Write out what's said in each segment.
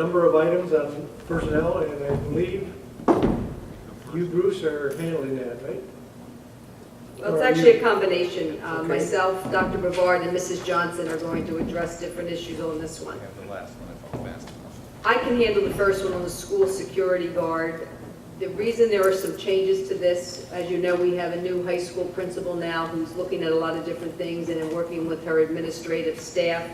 number of items on personnel, and I believe you, Bruce, are handling that, right? Well, Or it's are actually you- a combination. Okay. Myself, Dr. Bavard, and Mrs. Johnson are going to address different issues on this one. Yeah, the last one, I thought fast enough. I can handle the first one on the school security guard. The reason there are some changes to this, as you know, we have a new high school principal now who's looking at a lot of different things, and in working with her administrative staff,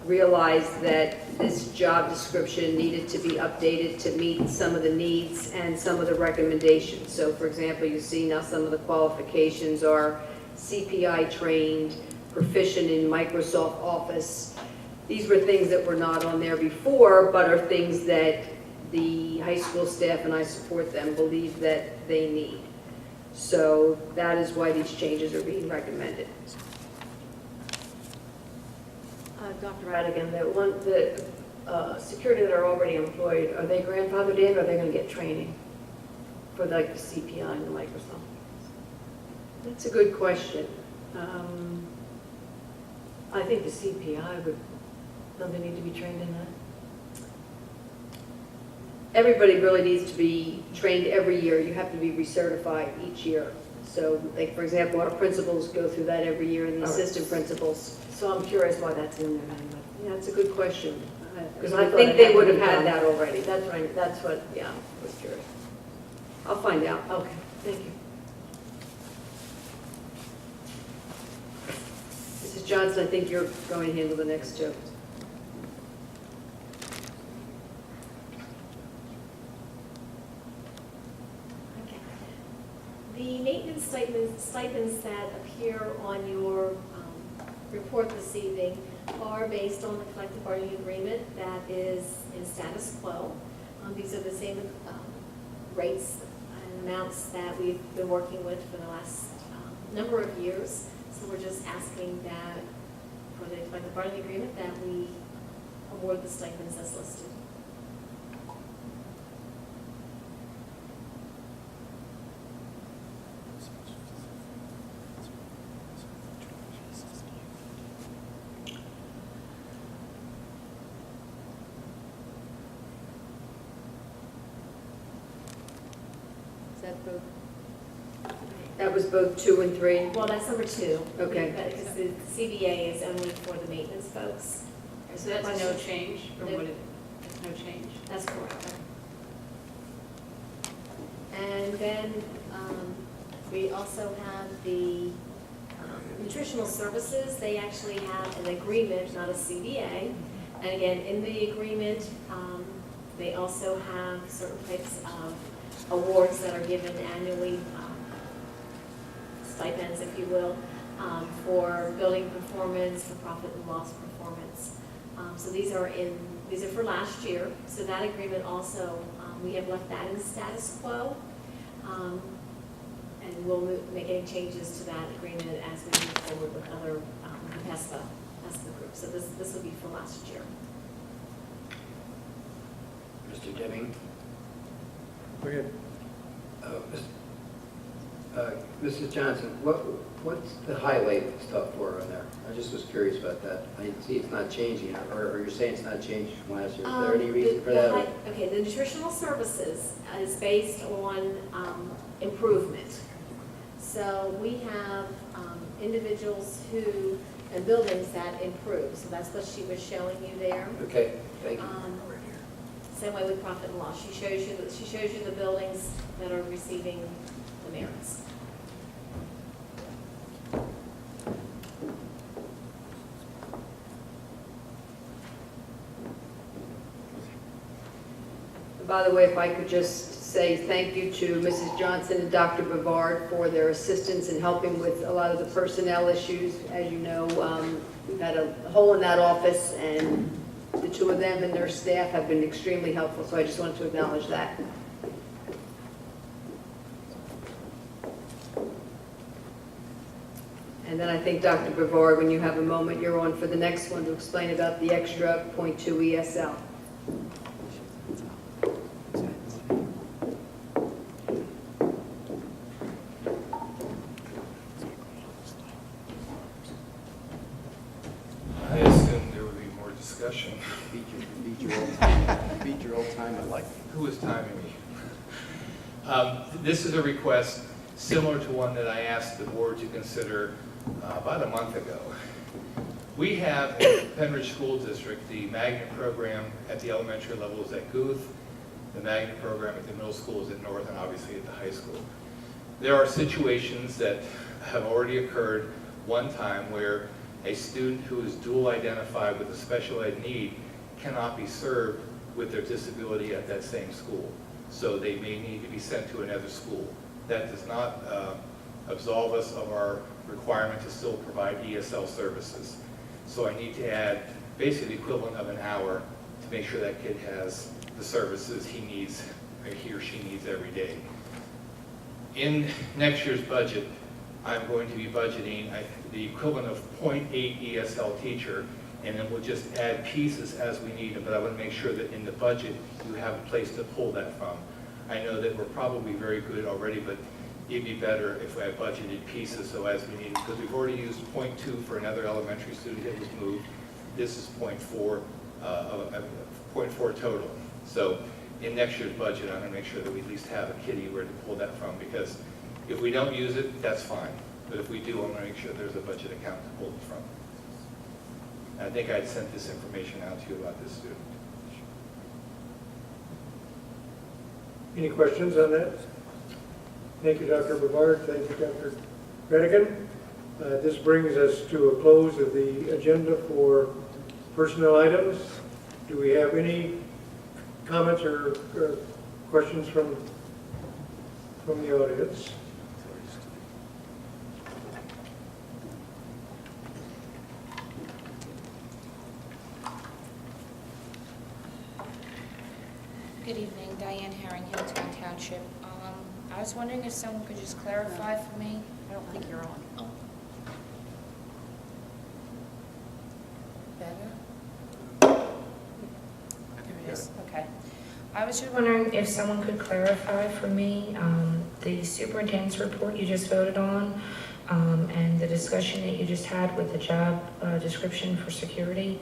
realized that this job description needed to be updated to meet some of the needs and some of the recommendations. So for example, you see now some of the qualifications are CPI trained, proficient in Microsoft Office. These were things that were not on there before, but are things that the high school staff, and I support them, believe that they need. So that is why these changes are being recommended. Dr. Radigan, the security that are already employed, are they grandfathered in, or are they going to get training for like the CPI and the Microsoft? That's a good question. I think the CPI would, don't they need to be trained in that? Everybody really needs to be trained every year. You have to be recertified each year. So, like, for example, our principals go through that every year, and the assistant principals. So I'm curious why that's in there anyway. Yeah, that's a good question. Because I I thought think it they had to would have be had done. that already. That's right, that's what, yeah, I was curious. I'll find out. Okay, thank you. Mrs. Johnson, I think you're going to handle the next two. Okay. The maintenance stipends that appear on your report this evening are based on the collective bargaining agreement that is in status quo. These are the same rates and amounts that we've been working with for the last number of years. So we're just asking that for the collective bargaining agreement that we award the stipends as listed. Is that both? That was both 2 and 3? Well, that's number 2. Okay. Because the CBA is only for the maintenance folks. So that's no change from what it, that's no change. That's correct. And then we also have the nutritional services. They actually have an agreement, not a CBA. And again, in the agreement, they also have certain types of awards that are given annually, stipends, if you will, for building performance, for profit and loss performance. So these are for last year. So that agreement also, we have left that in status quo. And we'll make any changes to that agreement as we move forward with other PESPA group. So this will be for last year. Mr. Deming? Go ahead. Mrs. Johnson, what's the highlight stuff for on there? I just was curious about that. I see it's not changing, or you're saying it's not changed from last year. Is there any reason for that? Okay, the nutritional services is based on improvement. So we have individuals who, and buildings that improve. So that's what she was showing you there. Okay, thank you. Same way with profit and loss. She shows you the buildings that are receiving the merits. By the way, if I could just say thank you to Mrs. Johnson and Dr. Bavard for their assistance in helping with a lot of the personnel issues. As you know, we've had a hole in that office, and the two of them and their staff have been extremely helpful, so I just wanted to acknowledge that. And then I think, Dr. Bavard, when you have a moment, you're on for the next one to explain about the extra .2 ESL. I assumed there would be more discussion. Beat your real time. I like it. Who is timing me? This is a request similar to one that I asked the board to consider about a month ago. We have in Pennridge School District, the magnet program at the elementary level is at Guth, the magnet program at the middle school is at North, and obviously at the high school. There are situations that have already occurred one time where a student who is dual identified with a special ed need cannot be served with their disability at that same school. So they may need to be sent to another school. That does not absolve us of our requirement to still provide ESL services. So I need to add basically the equivalent of an hour to make sure that kid has the services he needs, or he or she needs every day. In next year's budget, I'm going to be budgeting the equivalent of 0.8 ESL teacher, and then we'll just add pieces as we need them, but I want to make sure that in the budget, you have a place to pull that from. I know that we're probably very good already, but it'd be better if I budgeted pieces, so as we need, because we've already used 0.2 for another elementary student that was moved. This is 0.4 total. So in next year's budget, I'm going to make sure that we at least have a kitty where to pull that from, because if we don't use it, that's fine. But if we do, I'm going to make sure there's a budget account to pull it from. And I think I'd sent this information out to you about this student. Any questions on that? Thank you, Dr. Brevard. Thank you, Dr. Redigan. This brings us to a close of the agenda for personnel items. Do we have any comments or questions from the audience? Good evening, Diane Herring, Hilltown Township. I was wondering if someone could just clarify for me. I don't think you're on. Oh. Better? There it is, okay. I was just wondering if someone could clarify for me the superintendent's report you just voted on and the discussion that you just had with the job description for security.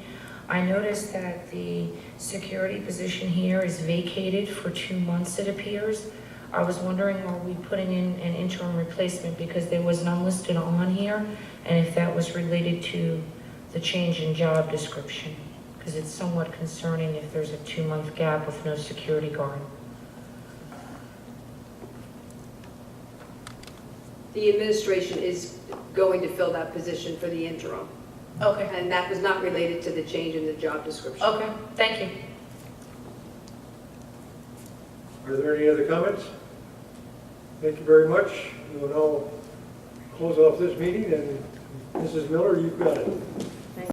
I noticed that the security position here is vacated for 2 months, it appears. I was wondering, are we putting in an interim replacement because there was none listed on here, and if that was related to the change in job description? Because it's somewhat concerning if there's a 2-month gap with no security guard. The administration is going to fill that position for the interim. Okay. And that was not related to the change in the job description. Okay, thank you. Are there any other comments? Thank you very much. We will now close off this meeting, and Mrs. Miller, you've got it.